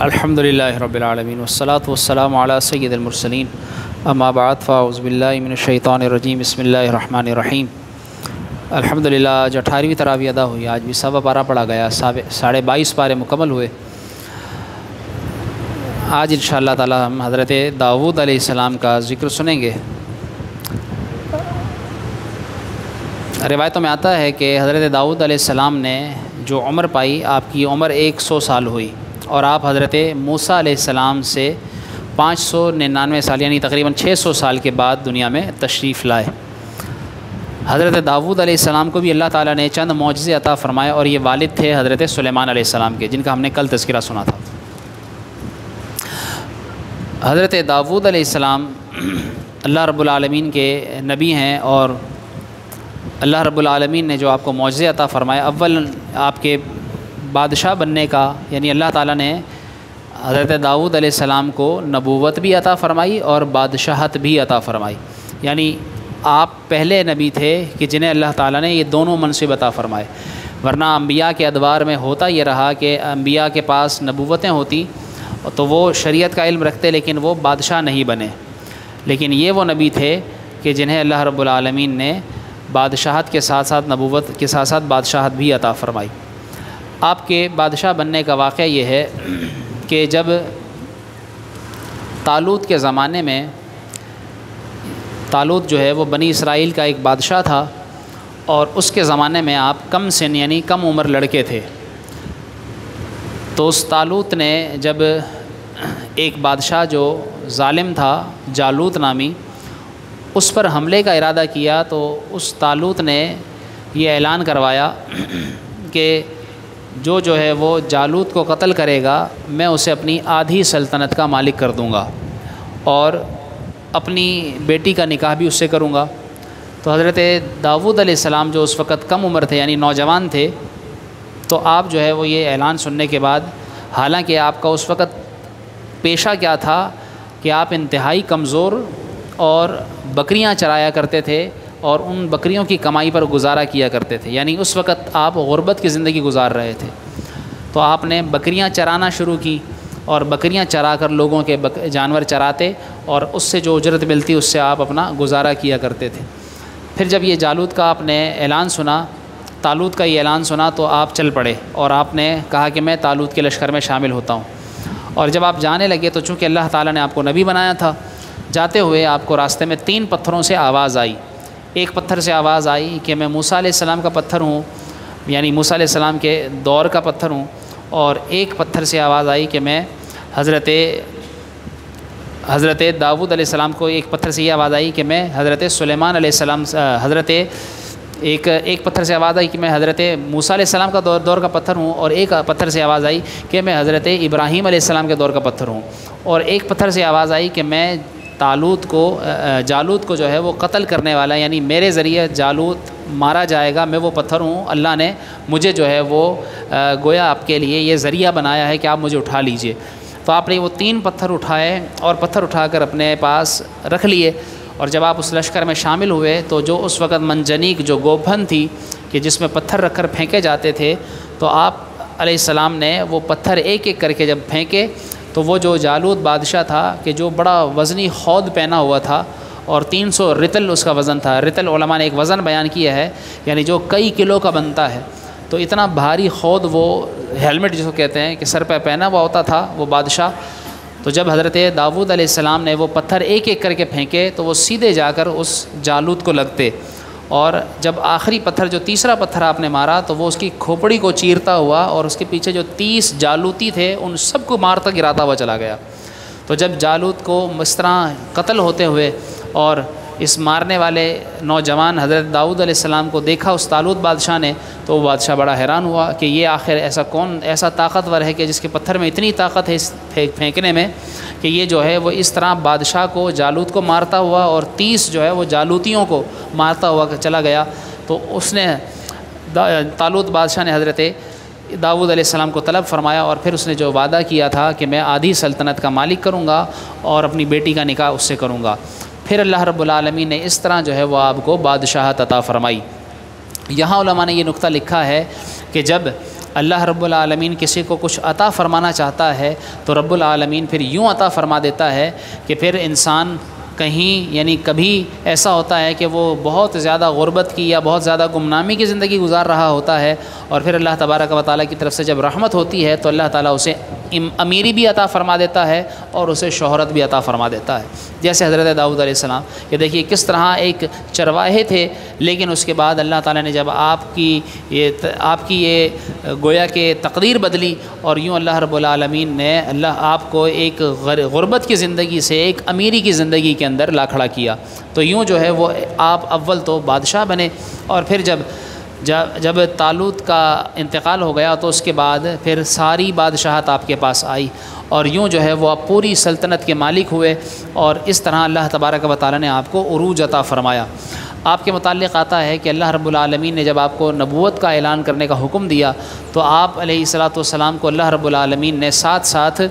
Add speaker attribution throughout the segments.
Speaker 1: الحمدللہ رب العالمین والصلاة والسلام علی سید المرسلین اما بعد فاعوذ باللہ من الشیطان الرجیم بسم اللہ الرحمن الرحیم۔ الحمدللہ آج 18ویں تراویح ادا ہوئی، آج بھی سوا پارہ پڑھا گیا، 22.5 پارے مکمل ہوئے۔ آج انشاءاللہ تعالی ہم حضرت داؤد علیہ السلام کا ذکر سنیں گے۔ روایتوں میں آتا ہے کہ حضرت داؤد علیہ السلام نے جو عمر پائی، آپ کی عمر 100 سال ہوئی، اور آپ حضرت موسیٰ علیہ السلام سے 599 سال یعنی تقریباً 600 سال کے بعد دنیا میں تشریف لائے۔ حضرت داؤد علیہ السلام کو بھی اللہ تعالیٰ نے چند معجزے عطا فرمائے، اور یہ والد تھے حضرت سلیمان علیہ السلام کے، جن کا ہم نے کل تذکرہ سنا تھا۔ حضرت داؤد علیہ السلام اللہ رب العالمین کے نبی ہیں، اور اللہ رب العالمین نے جو آپ کو معجزے عطا فرمائے، اول آپ کے بادشاہ بننے کا، یعنی اللہ تعالیٰ نے حضرت داؤد علیہ السلام کو نبوت بھی عطا فرمائی اور بادشاہت بھی عطا فرمائی، یعنی آپ پہلے نبی تھے کہ جنہیں اللہ تعالیٰ نے یہ دونوں منصب عطا فرمائے، ورنہ انبیاء کے ادوار میں ہوتا یہ رہا کہ انبیاء کے پاس نبوتیں ہوتی تو وہ شریعت کا علم رکھتے لیکن وہ بادشاہ نہیں بنے، لیکن یہ وہ نبی تھے کہ جنہیں اللہ رب العالمین نے بادشاہت کے ساتھ ساتھ نبوت کے ساتھ ساتھ بادشاہت بھی عطا فرمائی۔ آپ کے بادشاہ بننے کا واقعہ یہ ہے کہ جب طالوت کے زمانے میں، طالوت جو ہے وہ بنی اسرائیل کا ایک بادشاہ تھا، اور اس کے زمانے میں آپ کم سن یعنی کم عمر لڑکے تھے، تو اس طالوت نے جب ایک بادشاہ جو ظالم تھا جالوت نامی، اس پر حملے کا ارادہ کیا، تو اس طالوت نے یہ اعلان کروایا کہ جو ہے وہ جالوت کو قتل کرے گا، میں اسے اپنی آدھی سلطنت کا مالک کر دوں گا، اور اپنی بیٹی کا نکاح بھی اس سے کروں گا۔ تو حضرت داؤد علیہ السلام جو اس وقت کم عمر تھے یعنی نوجوان تھے، تو آپ جو ہے وہ یہ اعلان سننے کے بعد، حالانکہ آپ کا اس وقت پیشہ کیا تھا کہ آپ انتہائی کمزور اور بکریاں چرایا کرتے تھے، اور ان بکریوں کی کمائی پر گزارا کیا کرتے تھے، یعنی اس وقت آپ غربت کی زندگی گزار رہے تھے، تو آپ نے بکریاں چرانا شروع کی، اور بکریاں چرا کر لوگوں کے جانور چراتے، اور اس سے جو اجرت ملتی اس سے آپ اپنا گزارا کیا کرتے تھے۔ پھر جب یہ جالوت کا آپ نے اعلان سنا، طالوت کا یہ اعلان سنا، تو آپ چل پڑے، اور آپ نے کہا کہ میں طالوت کے لشکر میں شامل ہوتا ہوں۔ اور جب آپ جانے لگے تو چونکہ اللہ تعالیٰ نے آپ کو نبی بنایا تھا، جاتے ہوئے آپ کو راستے میں 3 پتھروں سے آواز آئی۔ ایک پتھر سے آواز آئی کہ میں موسیٰ علیہ السلام کا پتھر ہوں، یعنی موسیٰ علیہ السلام کے دور کا پتھر ہوں، اور ایک پتھر سے آواز آئی کہ میں حضرت داؤد علیہ السلام کو، ایک پتھر سے یہ آواز آئی کہ میں حضرت سلیمان علیہ السلام ایک پتھر سے آواز آئی کہ میں حضرت موسیٰ علیہ السلام کا دور کا پتھر ہوں، اور ایک پتھر سے آواز آئی کہ میں حضرت ابراہیم علیہ السلام کے دور کا پتھر ہوں، اور ایک پتھر سے آواز آئی کہ میں جالوت کو جو ہے وہ قتل کرنے والا، یعنی میرے ذریعے جالوت مارا جائے گا، میں وہ پتھر ہوں، اللہ نے مجھے جو ہے وہ گویا آپ کے لیے یہ ذریعہ بنایا ہے کہ آپ مجھے اٹھا لیجئے۔ تو آپ نے وہ 3 پتھر اٹھائے، اور پتھر اٹھا کر اپنے پاس رکھ لیے، اور جب آپ اس لشکر میں شامل ہوئے تو جو اس وقت منجنیق جو گوبھن تھی کہ جس میں پتھر رکھ کر پھینکے جاتے تھے، تو آپ علیہ السلام نے وہ پتھر ایک ایک کر کے جب پھینکے، تو وہ جو جالوت بادشاہ تھا کہ جو بڑا وزنی خود پہنا ہوا تھا، اور 300 رتل اس کا وزن تھا۔ رتل علماء نے ایک وزن بیان کیا ہے، یعنی جو کئی کلو کا بنتا ہے، تو اتنا بھاری خود، وہ ہیلمٹ جس کو کہتے ہیں کہ سر پہ پہنا ہوا ہوتا تھا وہ بادشاہ۔ تو جب حضرت داؤد علیہ السلام نے وہ پتھر ایک ایک کر کے پھینکے تو وہ سیدھے جا کر اس جالوت کو لگتے، اور جب آخری پتھر جو تیسرا پتھر آپ نے مارا تو وہ اس کی کھوپڑی کو چیرتا ہوا، اور اس کے پیچھے جو 30 جالوتی تھے ان سب کو مارتا گراتا ہوا چلا گیا۔ تو جب جالوت کو اس طرح قتل ہوتے ہوئے اور اس مارنے والے نوجوان حضرت داؤد علیہ السلام کو دیکھا اس طالوت بادشاہ نے، تو وہ بادشاہ بڑا حیران ہوا کہ یہ آخر ایسا طاقتور ہے کہ جس کے پتھر میں اتنی طاقت ہے اس پھینکنے میں، کہ یہ جو ہے وہ اس طرح بادشاہ کو جالوت کو مارتا ہوا، اور 30 جو ہے وہ جالوتیوں کو مارتا ہوا چلا گیا۔ تو اس نے طالوت بادشاہ نے حضرت داؤد علیہ السلام کو طلب فرمایا، اور پھر اس نے جو وعدہ کیا تھا کہ میں آدھی سلطنت کا مالک کروں گا اور اپنی بیٹی کا نکاح اس سے کروں گا، پھر اللہ رب العالمین نے اس طرح جو ہے وہ آپ کو بادشاہت عطا فرمائی۔ یہاں علماء نے یہ نقطہ لکھا ہے کہ جب اللہ رب العالمین کسی کو کچھ عطا فرمانا چاہتا ہے تو رب العالمین پھر یوں عطا فرما دیتا ہے کہ پھر انسان کہیں یعنی کبھی ایسا ہوتا ہے کہ وہ بہت زیادہ غربت کی یا بہت زیادہ گمنامی کی زندگی گزار رہا ہوتا ہے، اور پھر اللہ تبارک و تعالیٰ کی طرف سے جب رحمت ہوتی ہے تو اللہ تعالیٰ اسے امیری بھی عطا فرما دیتا ہے اور اسے شہرت بھی عطا فرما دیتا ہے۔ جیسے حضرت داؤد علیہ السلام، یہ دیکھیے کس طرح ایک چرواہے تھے، لیکن اس کے بعد اللہ تعالیٰ نے جب آپ کی یہ گویا کہ تقدیر بدلی، اور یوں اللہ رب العالمین نے آپ کو ایک غربت کی زندگی سے ایک امیری کی زندگی کے اندر لا کھڑا کیا، تو یوں جو ہے وہ آپ اول تو بادشاہ بنے، اور پھر جب طالوت کا انتقال ہو گیا تو اس کے بعد پھر ساری بادشاہت آپ کے پاس آئی، اور یوں جو ہے وہ آپ پوری سلطنت کے مالک ہوئے، اور اس طرح اللہ تبارک و تعالیٰ نے آپ کو عروج عطا فرمایا۔ آپ کے متعلق آتا ہے کہ اللہ رب العالمین نے جب آپ کو نبوت کا اعلان کرنے کا حکم دیا تو آپ علیہ الصلاۃ والسلام کو اللہ رب العالمین نے ساتھ ساتھ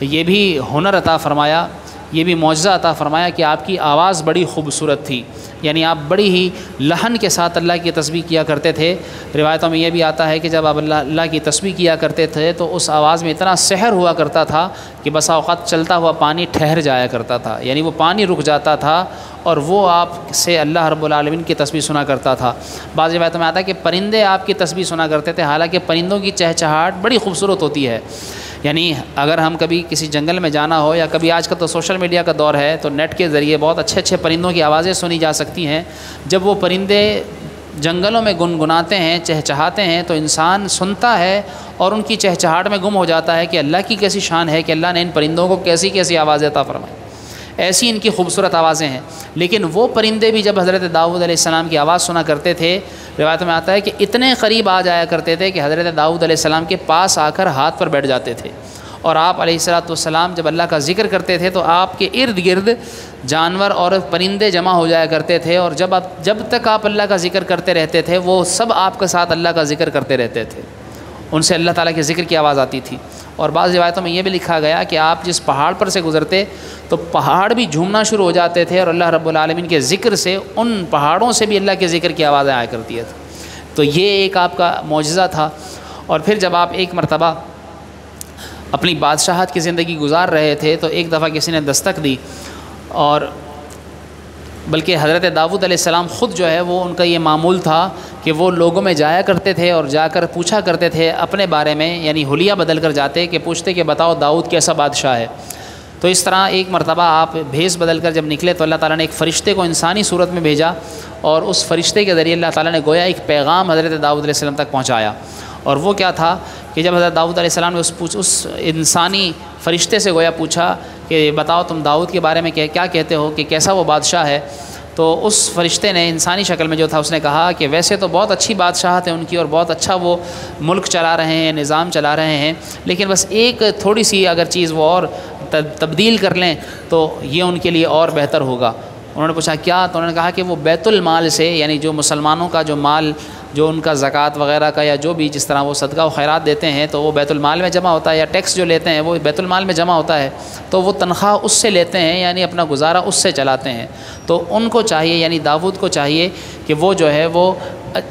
Speaker 1: یہ بھی ہنر عطا فرمایا، یہ بھی معجزہ عطا فرمایا کہ آپ کی آواز بڑی خوبصورت تھی، یعنی آپ بڑی ہی لحن کے ساتھ اللہ کی تسبیح کیا کرتے تھے۔ روایتوں میں یہ بھی آتا ہے کہ جب آپ اللہ کی تسبیح کیا کرتے تھے تو اس آواز میں اتنا سحر ہوا کرتا تھا کہ بسا اوقات چلتا ہوا پانی ٹھہر جایا کرتا تھا، یعنی وہ پانی رک جاتا تھا اور وہ آپ سے اللہ رب العالمین کی تسبیح سنا کرتا تھا۔ بعض روایتوں میں آتا ہے کہ پرندے آپ کی تسبیح سنا کرتے تھے، حالانکہ پرندوں کی چہچہاہٹ بڑی خوبصورت ہوتی ہے، یعنی اگر ہم کبھی کسی جنگل میں جانا ہو، یا کبھی آج کل تو سوشل میڈیا کا دور ہے تو نیٹ کے ذریعے بہت اچھے اچھے پرندوں کی آوازیں سنی جا سکتی ہیں، جب وہ پرندے جنگلوں میں گنگناتے ہیں، چہچہاتے ہیں تو انسان سنتا ہے اور ان کی چہچہاہٹ میں گم ہو جاتا ہے کہ اللہ کی کیسی شان ہے کہ اللہ نے ان پرندوں کو کیسی کیسی آوازیں عطا فرمائی، ایسی ان کی خوبصورت آوازیں ہیں۔ لیکن وہ پرندے بھی جب حضرت داؤد علیہ السلام کی آواز سنا کرتے تھے، روایت میں آتا ہے کہ اتنے قریب آ جایا کرتے تھے کہ حضرت داؤد علیہ السلام کے پاس آ کر ہاتھ پر بیٹھ جاتے تھے، اور آپ علیہ الصلاۃ والسلام جب اللہ کا ذکر کرتے تھے تو آپ کے ارد گرد جانور اور پرندے جمع ہو جایا کرتے تھے، اور جب تک آپ اللہ کا ذکر کرتے رہتے تھے وہ سب آپ کے ساتھ اللہ کا ذکر کرتے رہتے تھے، ان سے اللہ تعالیٰ کے ذکر کی آواز آتی تھی۔ اور بعض روایتوں میں یہ بھی لکھا گیا کہ آپ جس پہاڑ پر سے گزرتے تو پہاڑ بھی جھومنا شروع ہو جاتے تھے، اور اللہ رب العالمین کے ذکر سے ان پہاڑوں سے بھی اللہ کے ذکر کی آوازیں آیا کرتی تھیں۔ تو یہ ایک آپ کا معجزہ تھا۔ اور پھر جب آپ ایک مرتبہ اپنی بادشاہت کی زندگی گزار رہے تھے تو ایک دفعہ کسی نے دستک دی، اور بلکہ حضرت داؤد علیہ السلام خود جو ہے وہ ان کا یہ معمول تھا کہ وہ لوگوں میں جایا کرتے تھے اور جا کر پوچھا کرتے تھے اپنے بارے میں، یعنی حلیہ بدل کر جاتے کہ پوچھتے کہ بتاؤ داؤد کیسا بادشاہ ہے۔ تو اس طرح ایک مرتبہ آپ بھیس بدل کر جب نکلے تو اللہ تعالیٰ نے ایک فرشتے کو انسانی صورت میں بھیجا، اور اس فرشتے کے ذریعے اللہ تعالیٰ نے گویا ایک پیغام حضرت داؤد علیہ السلام تک پہنچایا۔ اور وہ کیا تھا کہ جب حضرت داؤد علیہ السلام نے اس انسانی فرشتے سے گویا پوچھا کہ بتاؤ تم داؤد کے بارے میں کیا کہتے ہو کہ کیسا وہ بادشاہ ہے، تو اس فرشتے نے انسانی شکل میں جو تھا اس نے کہا کہ ویسے تو بہت اچھی بادشاہت ہے ان کی، اور بہت اچھا وہ ملک چلا رہے ہیں، نظام چلا رہے ہیں، لیکن بس ایک تھوڑی سی اگر چیز وہ اور تبدیل کر لیں تو یہ ان کے لیے اور بہتر ہوگا۔ انہوں نے پوچھا کیا؟ تو انہوں نے کہا کہ وہ بیت المال سے، یعنی جو مسلمانوں کا جو مال، جو ان کا زکوٰۃ وغیرہ کا یا جو بھی جس طرح وہ صدقہ و خیرات دیتے ہیں تو وہ بیت المال میں جمع ہوتا ہے، یا ٹیکس جو لیتے ہیں وہ بیت المال میں جمع ہوتا ہے، تو وہ تنخواہ اس سے لیتے ہیں، یعنی اپنا گزارا اس سے چلاتے ہیں۔ تو ان کو چاہیے، یعنی داؤد کو چاہیے کہ وہ جو ہے وہ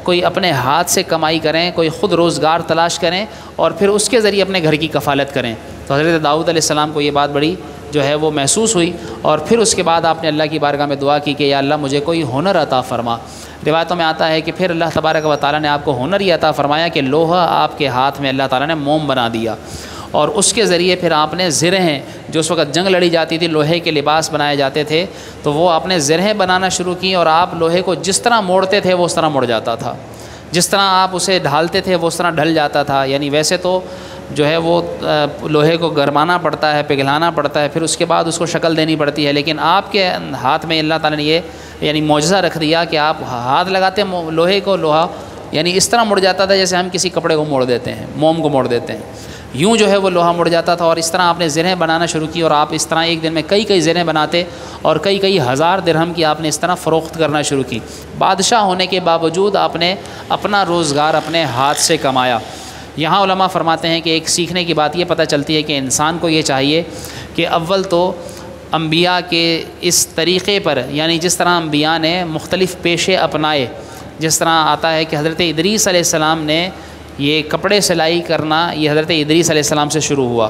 Speaker 1: کوئی اپنے ہاتھ سے کمائی کریں، کوئی خود روزگار تلاش کریں، اور پھر اس کے ذریعے اپنے گھر کی کفالت کریں۔ تو حضرت داؤد علیہ السلام کو یہ بات بڑی جو ہے وہ محسوس ہوئی، اور پھر اس کے بعد آپ نے اللہ کی بارگاہ میں دعا کی کہ یا اللہ مجھے کوئی ہنر عطا فرما۔ روایتوں میں آتا ہے کہ پھر اللہ تبارک و تعالیٰ نے آپ کو ہنر یہ عطا فرمایا کہ لوہا آپ کے ہاتھ میں اللہ تعالیٰ نے موم بنا دیا، اور اس کے ذریعے پھر آپ نے زرہیں، جو اس وقت جنگ لڑی جاتی تھی، لوہے کے لباس بنائے جاتے تھے، تو وہ آپ نے زرہیں بنانا شروع کی، اور آپ لوہے کو جس طرح موڑتے تھے وہ اس طرح مڑ جاتا تھا، جس طرح آپ اسے ڈھالتے تھے وہ اس طرح ڈھل جاتا تھا۔ یعنی ویسے تو جو ہے وہ لوہے کو گرمانا پڑتا ہے، پگھلانا پڑتا ہے، پھر اس کے بعد اس کو شکل دینی پڑتی ہے، لیکن آپ کے ہاتھ میں اللہ تعالیٰ نے یہ یعنی معجزہ رکھ دیا کہ آپ ہاتھ لگاتے لوہے کو، لوہا یعنی اس طرح مڑ جاتا تھا جیسے ہم کسی کپڑے کو موڑ دیتے ہیں، موم کو موڑ دیتے ہیں، یوں جو ہے وہ لوہا مڑ جاتا تھا۔ اور اس طرح آپ نے زرہیں بنانا شروع کی، اور آپ اس طرح ایک دن میں کئی زرہیں بناتے، اور کئی ہزار درہم کی آپ نے اس طرح فروخت کرنا شروع کی۔ بادشاہ ہونے کے باوجود آپ نے اپنا روزگار اپنے ہاتھ سے کمایا۔ یہاں علماء فرماتے ہیں کہ ایک سیکھنے کی بات یہ پتہ چلتی ہے کہ انسان کو یہ چاہیے کہ اول تو انبیاء کے اس طریقے پر، یعنی جس طرح انبیاء نے مختلف پیشے اپنائے، جس طرح آتا ہے کہ حضرت ادریس علیہ السلام نے یہ کپڑے سلائی کرنا یہ حضرت ادریس علیہ السلام سے شروع ہوا،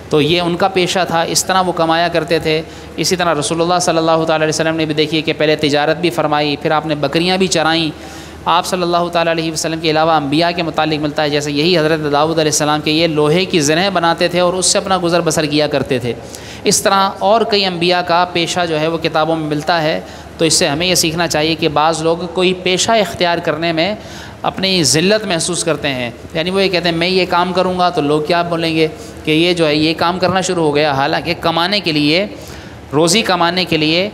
Speaker 1: تو یہ ان کا پیشہ تھا، اس طرح وہ کمایا کرتے تھے۔ اسی طرح رسول اللہ صلی اللہ تعالیٰ علیہ وسلم نے بھی دیکھیے کہ پہلے تجارت بھی فرمائی، پھر آپ نے بکریاں بھی چرائیں۔ آپ صلی اللہ تعالیٰ علیہ وسلم کے علاوہ انبیاء کے متعلق ملتا ہے جیسے یہی حضرت داؤد علیہ السلام کے یہ لوہے کی زرہیں بناتے تھے اور اس سے اپنا گزر بسر کیا کرتے تھے۔ اس طرح اور کئی انبیاء کا پیشہ جو ہے وہ کتابوں میں ملتا ہے۔ تو اس سے ہمیں یہ سیکھنا چاہیے کہ بعض لوگ کوئی پیشہ اختیار کرنے میں اپنی ذلت محسوس کرتے ہیں، یعنی وہ یہ کہتے ہیں میں یہ کام کروں گا تو لوگ کیا بولیں گے کہ یہ جو ہے یہ کام کرنا شروع ہو گیا۔ حالانکہ کمانے کے لیے، روزی کمانے کے لیے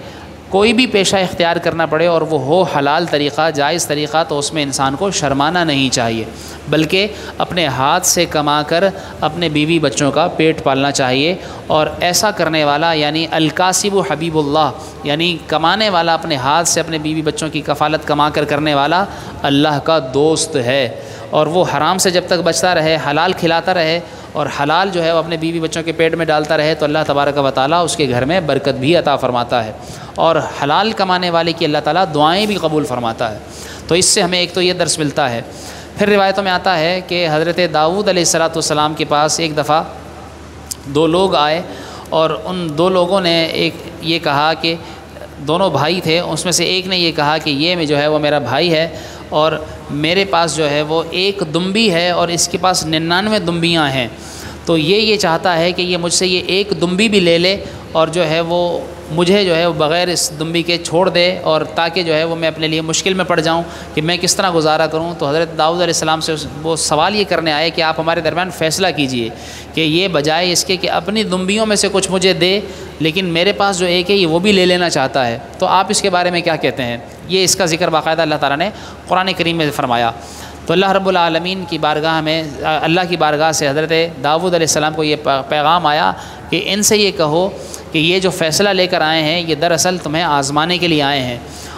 Speaker 1: کوئی بھی پیشہ اختیار کرنا پڑے اور وہ ہو حلال طریقہ، جائز طریقہ، تو اس میں انسان کو شرمانا نہیں چاہیے، بلکہ اپنے ہاتھ سے کما کر اپنے بیوی بچوں کا پیٹ پالنا چاہیے۔ اور ایسا کرنے والا یعنی الکاسب حبیب اللہ، یعنی کمانے والا اپنے ہاتھ سے اپنے بیوی بچوں کی کفالت کما کر کرنے والا اللہ کا دوست ہے۔ اور وہ حرام سے جب تک بچتا رہے، حلال کھلاتا رہے اور حلال جو ہے وہ اپنے بیوی بچوں کے پیٹ میں ڈالتا رہے، تو اللہ تبارک و تعالیٰ اس کے گھر میں برکت بھی عطا فرماتا ہے، اور حلال کمانے والے کی اللہ تعالیٰ دعائیں بھی قبول فرماتا ہے۔ تو اس سے ہمیں ایک تو یہ درس ملتا ہے۔ پھر روایتوں میں آتا ہے کہ حضرت داؤد علیہ السلام کے پاس ایک دفعہ دو لوگ آئے، اور ان دو لوگوں نے ایک یہ کہا کہ دونوں بھائی تھے، اس میں سے ایک نے یہ کہا کہ یہ جو ہے وہ میرا بھائی ہے، اور میرے پاس جو ہے وہ ایک دمبی ہے اور اس کے پاس 99 دمبیاں ہیں، تو یہ چاہتا ہے کہ یہ مجھ سے یہ ایک دمبی بھی لے لے اور جو ہے وہ مجھے جو ہے وہ بغیر اس دمبی کے چھوڑ دے، اور تاکہ جو ہے وہ میں اپنے لیے مشکل میں پڑ جاؤں کہ میں کس طرح گزارا کروں۔ تو حضرت داؤد علیہ السلام سے وہ سوال یہ کرنے آئے کہ آپ ہمارے درمیان فیصلہ کیجئے کہ یہ بجائے اس کے کہ اپنی دمبیوں میں سے کچھ مجھے دے، لیکن میرے پاس جو ایک ہے یہ وہ بھی لے لینا چاہتا ہے، تو آپ اس کے بارے میں کیا کہتے ہیں؟ یہ اس کا ذکر باقاعدہ اللہ تعالیٰ نے قرآن کریم میں فرمایا۔ تو اللہ رب العالمین کی بارگاہ میں، اللہ کی بارگاہ سے حضرت داؤد علیہ السلام کو یہ پیغام آیا کہ ان سے یہ کہو کہ یہ جو فیصلہ لے کر آئے ہیں یہ دراصل تمہیں آزمانے کے لیے آئے ہیں،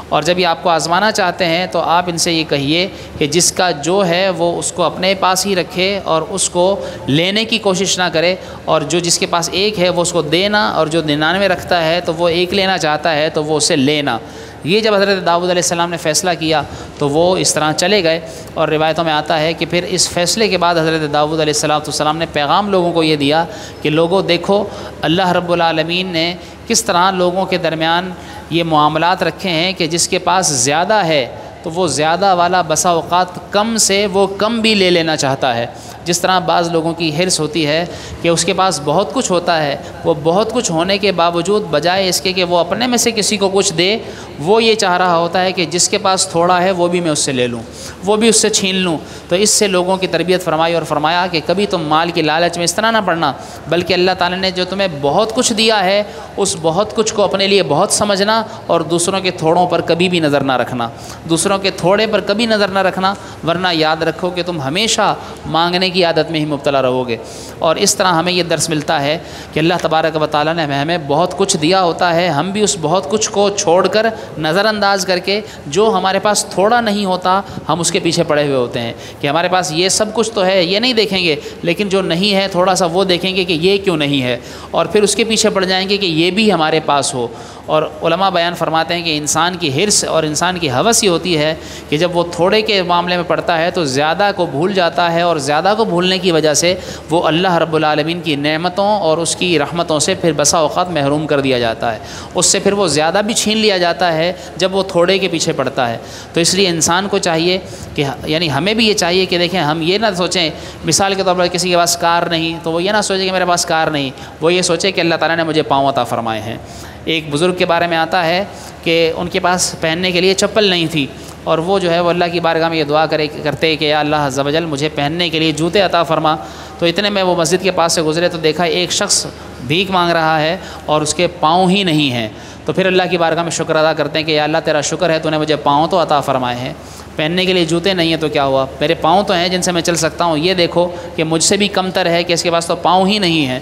Speaker 1: اور جب یہ آپ کو آزمانا چاہتے ہیں تو آپ ان سے یہ کہیے کہ جس کا جو ہے وہ اس کو اپنے پاس ہی رکھے اور اس کو لینے کی کوشش نہ کرے، اور جو جس کے پاس ایک ہے وہ اس کو دینا، اور جو 99 رکھتا ہے تو وہ ایک لینا چاہتا ہے تو وہ اسے لینا۔ یہ جب حضرت داؤد علیہ السلام نے فیصلہ کیا تو وہ اس طرح چلے گئے، اور روایتوں میں آتا ہے کہ پھر اس فیصلے کے بعد حضرت داؤد علیہ السلام نے پیغام لوگوں کو یہ دیا کہ لوگوں دیکھو اللہ رب العالمین نے کس طرح لوگوں کے درمیان یہ معاملات رکھے ہیں کہ جس کے پاس زیادہ ہے تو وہ زیادہ والا بسا اوقات کم سے وہ کم بھی لے لینا چاہتا ہے۔ جس طرح بعض لوگوں کی حرص ہوتی ہے کہ اس کے پاس بہت کچھ ہوتا ہے، وہ بہت کچھ ہونے کے باوجود بجائے اس کے کہ وہ اپنے میں سے کسی کو کچھ دے، وہ یہ چاہ رہا ہوتا ہے کہ جس کے پاس تھوڑا ہے وہ بھی میں اس سے لے لوں، وہ بھی اس سے چھین لوں۔ تو اس سے لوگوں کی تربیت فرمائی اور فرمایا کہ کبھی تم مال کی لالچ میں اس طرح نہ پڑنا، بلکہ اللہ تعالیٰ نے جو تمہیں بہت کچھ دیا ہے اس بہت کچھ کو اپنے لیے بہت سمجھنا، اور دوسروں کے تھوڑوں پر کبھی بھی نظر نہ رکھنا، دوسروں کے تھوڑے پر کبھی نظر نہ رکھنا، ورنہ یاد رکھو کہ تم ہمیشہ مانگنے کی عادت میں ہی مبتلا رہو گے۔ اور اس طرح ہمیں یہ درس ملتا ہے کہ اللہ تبارک و تعالیٰ نے ہمیں بہت کچھ دیا ہوتا ہے، ہم بھی اس بہت کچھ کو چھوڑ کر نظر انداز کر کے جو ہمارے پاس تھوڑا نہیں ہوتا ہم اس کے پیچھے پڑے ہوئے ہوتے ہیں کہ ہمارے پاس یہ سب کچھ تو ہے، یہ نہیں دیکھیں گے، لیکن جو نہیں ہے تھوڑا سا وہ دیکھیں گے کہ یہ کیوں نہیں ہے، اور پھر اس کے پیچھے پڑ جائیں گے کہ یہ بھی ہمارے پاس ہو۔ اور علماء بیان فرماتے ہیں کہ انسان کی حرص اور انسان کی ہوس ہی ہوتی ہے کہ جب وہ تھوڑے کے معاملے میں پڑتا ہے تو زیادہ کو بھول جاتا ہے، اور زیادہ کو بھولنے کی وجہ سے وہ اللہ رب العالمین کی نعمتوں اور اس کی رحمتوں سے پھر بسا اوقات محروم کر دیا جاتا ہے، اس سے پھر وہ زیادہ بھی چھین لیا جاتا ہے جب وہ تھوڑے کے پیچھے پڑتا ہے۔ تو اس لیے انسان کو چاہیے کہ یعنی ہمیں بھی یہ چاہیے کہ دیکھیں ہم یہ نہ سوچیں مثال کے طور پر کسی کے پاس کار نہیں تو وہ یہ نہ سوچے کہ میرے پاس کار نہیں، وہ یہ سوچے کہ اللہ تعالیٰ نے مجھے پاؤں عطا فرمائے ہیں۔ ایک بزرگ کے بارے میں آتا ہے کہ ان کے پاس پہننے کے لیے چپل نہیں تھی، اور وہ جو ہے وہ اللہ کی بارگاہ میں یہ دعا کرتے کہ یا اللہ عز و جل مجھے پہننے کے لیے جوتے عطا فرما۔ تو اتنے میں وہ مسجد کے پاس سے گزرے تو دیکھا ایک شخص بھیک مانگ رہا ہے اور اس کے پاؤں ہی نہیں ہیں، تو پھر اللہ کی بارگاہ میں شکر ادا کرتے ہیں کہ یا اللہ تیرا شکر ہے تو نے مجھے پاؤں تو عطا فرمائے ہیں، پہننے کے لیے جوتے نہیں ہیں تو کیا ہوا، میرے پاؤں تو ہیں جن سے میں چل سکتا ہوں، یہ دیکھو کہ مجھ سے بھی کم تر ہے کہ اس کے پاس تو پاؤں ہی نہیں ہیں۔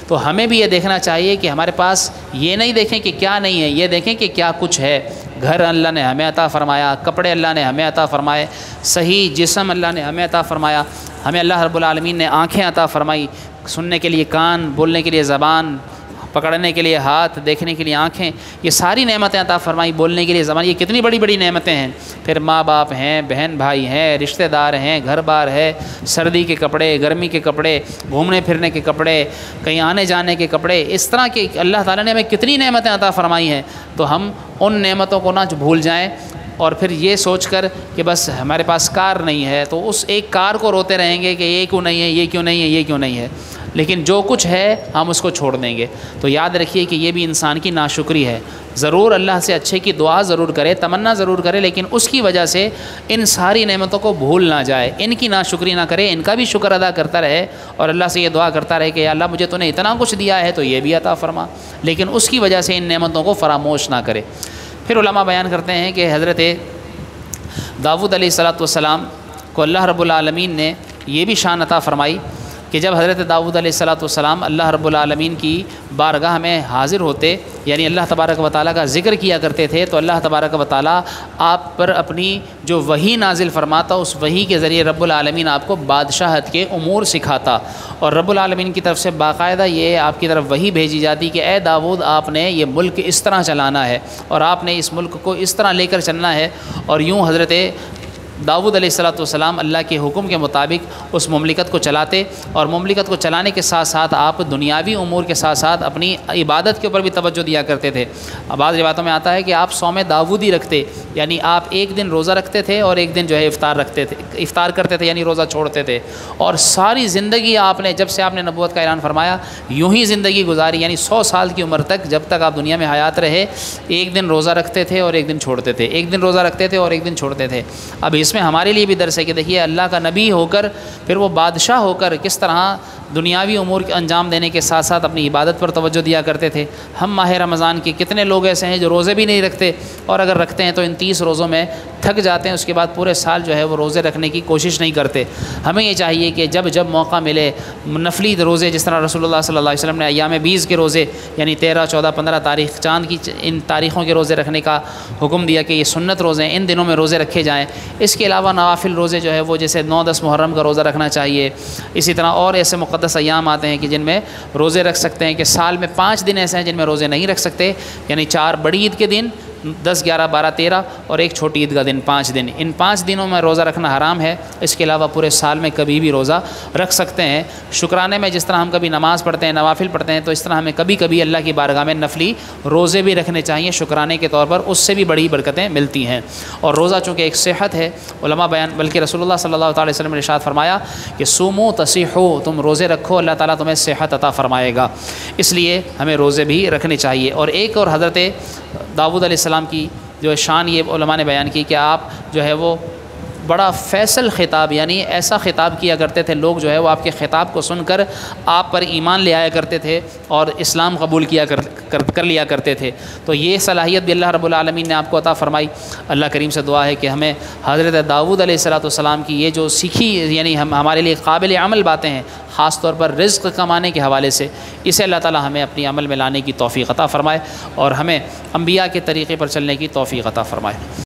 Speaker 1: تو ہمیں بھی یہ دیکھنا چاہیے کہ ہمارے پاس یہ نہیں دیکھیں کہ کیا نہیں ہے، یہ دیکھیں کہ کیا کچھ ہے۔ گھر اللہ نے ہمیں عطا فرمایا، کپڑے اللہ نے ہمیں عطا فرمائے، صحیح جسم اللہ نے ہمیں عطا فرمایا، ہمیں اللہ رب العالمین نے آنکھیں عطا فرمائی، سننے کے لیے کان، بولنے کے لیے زبان، پکڑنے کے لیے ہاتھ، دیکھنے کے لیے آنکھیں، یہ ساری نعمتیں عطا فرمائی، بولنے کے لیے زبان، یہ کتنی بڑی بڑی نعمتیں ہیں۔ پھر ماں باپ ہیں، بہن بھائی ہیں، رشتہ دار ہیں، گھر بار ہے، سردی کے کپڑے، گرمی کے کپڑے، گھومنے پھرنے کے کپڑے، کہیں آنے جانے کے کپڑے، اس طرح کے اللہ تعالیٰ نے ہمیں کتنی نعمتیں عطا فرمائی ہیں، تو ہم ان نعمتوں کو نہ بھول جائیں اور پھر یہ سوچ کر کہ بس ہمارے پاس کار نہیں ہے تو اس ایک کار کو روتے رہیں گے کہ یہ کیوں نہیں ہے، یہ کیوں نہیں ہے، یہ کیوں نہیں ہے، لیکن جو کچھ ہے ہم اس کو چھوڑ دیں گے۔ تو یاد رکھیے کہ یہ بھی انسان کی ناشکری ہے۔ ضرور اللہ سے اچھے کی دعا ضرور کرے، تمنا ضرور کرے، لیکن اس کی وجہ سے ان ساری نعمتوں کو بھول نہ جائے، ان کی ناشکری نہ کرے، ان کا بھی شکر ادا کرتا رہے اور اللہ سے یہ دعا کرتا رہے کہ یا اللہ مجھے تو نے اتنا کچھ دیا ہے تو یہ بھی عطا فرما، لیکن اس کی وجہ سے ان نعمتوں کو فراموش نہ کرے۔ پھر علماء بیان کرتے ہیں کہ حضرت داؤد علیہ السلام کو اللہ رب العالمین نے یہ بھی شان عطا فرمائی کہ جب حضرت داؤد علیہ السلام اللہ رب العالمین کی بارگاہ میں حاضر ہوتے، یعنی اللہ تبارک و تعالیٰ کا ذکر کیا کرتے تھے، تو اللہ تبارک و تعالیٰ آپ پر اپنی جو وحی نازل فرماتا، اس وحی کے ذریعے رب العالمین آپ کو بادشاہت کے امور سکھاتا، اور رب العالمین کی طرف سے باقاعدہ یہ آپ کی طرف وحی بھیجی جاتی کہ اے داؤد آپ نے یہ ملک اس طرح چلانا ہے اور آپ نے اس ملک کو اس طرح لے کر چلنا ہے، اور یوں حضرت داؤد علیہ السلام اللہ کے حکم کے مطابق اس مملکت کو چلاتے، اور مملکت کو چلانے کے ساتھ ساتھ آپ دنیاوی امور کے ساتھ ساتھ اپنی عبادت کے اوپر بھی توجہ دیا کرتے تھے۔ بعض روایتوں میں آتا ہے کہ آپ صوم داؤدی رکھتے، یعنی آپ ایک دن روزہ رکھتے تھے اور ایک دن جو ہے افطار کرتے تھے، یعنی روزہ چھوڑتے تھے، اور ساری زندگی آپ نے جب سے آپ نے نبوت کا اعلان فرمایا یوں ہی زندگی گزاری، یعنی 100 سال کی عمر تک جب تک آپ دنیا میں حیات رہے ایک دن روزہ رکھتے تھے اور ایک دن چھوڑتے تھے، ایک دن روزہ رکھتے تھے اور ایک دن چھوڑتے تھے۔ اب اس میں ہمارے لیے بھی درس ہے کہ دیکھیے اللہ کا نبی ہو کر پھر وہ بادشاہ ہو کر کس طرح دنیاوی امور کے انجام دینے کے ساتھ ساتھ اپنی عبادت پر توجہ دیا کرتے تھے۔ ہم ماہ رمضان کے کتنے لوگ ایسے ہیں جو روزے بھی نہیں رکھتے، اور اگر رکھتے ہیں تو ان 30 روزوں میں تھک جاتے ہیں، اس کے بعد پورے سال جو ہے وہ روزے رکھنے کی کوشش نہیں کرتے۔ ہمیں یہ چاہیے کہ جب جب موقع ملے نفلی روزے، جس طرح رسول اللہ صلی اللہ علیہ وسلم نے ایام بیز کے روزے یعنی 13، 14، 15 تاریخ چاند کی ان تاریخوں کے روزے رکھنے کا حکم دیا کہ یہ سنت روزے ہیں، ان دنوں میں روزے رکھے جائیں۔ اس کے علاوہ نوافل روزے جو ہے وہ جیسے 9، 10 محرم کا روزہ رکھنا چاہیے، اسی طرح اور ایسے مقدس ایام آتے ہیں کہ جن میں روزے رکھ سکتے ہیں، کہ سال میں 5 دن ایسے ہیں جن میں روزے نہیں رکھ سکتے، یعنی 4 بڑی عید کے دن، 10، 11، 12، 13 اور ایک چھوٹی عید کا دن، 5 دن۔ ان 5 دنوں میں روزہ رکھنا حرام ہے، اس کے علاوہ پورے سال میں کبھی بھی روزہ رکھ سکتے ہیں۔ شکرانے میں جس طرح ہم کبھی نماز پڑھتے ہیں، نوافل پڑھتے ہیں، تو اس طرح ہمیں کبھی کبھی اللہ کی بارگاہ میں نفلی روزے بھی رکھنے چاہیے شکرانے کے طور پر، اس سے بھی بڑی برکتیں ملتی ہیں۔ اور روزہ چونکہ ایک صحت ہے، علماء بیان، بلکہ رسول اللہ صلی اللہ علیہ وسلم نے ارشاد فرمایا کہ سومو تصیحو، تم روزے رکھو اللہ تعالیٰ تمہیں صحت عطا فرمائے گا، اس لیے ہمیں روزے بھی رکھنے چاہیے۔ اور ایک اور حضرت داؤد علیہ السلام کی جو شان یہ علماء نے بیان کی کہ آپ جو ہے وہ بڑا فیصل خطاب، یعنی ایسا خطاب کیا کرتے تھے، لوگ جو ہے وہ آپ کے خطاب کو سن کر آپ پر ایمان لے آیا کرتے تھے اور اسلام قبول کیا کر لیا کرتے تھے۔ تو یہ صلاحیت بھی اللہ رب العالمین نے آپ کو عطا فرمائی۔ اللہ کریم سے دعا ہے کہ ہمیں حضرت داؤد علیہ السلام کی یہ جو سیکھی، یعنی ہمارے لیے قابل عمل باتیں ہیں، خاص طور پر رزق کمانے کے حوالے سے، اسے اللہ تعالی ہمیں اپنی عمل میں لانے کی توفیق عطا فرمائے اور ہمیں انبیاء کے طریقے پر چلنے کی توفیق عطا فرمائے۔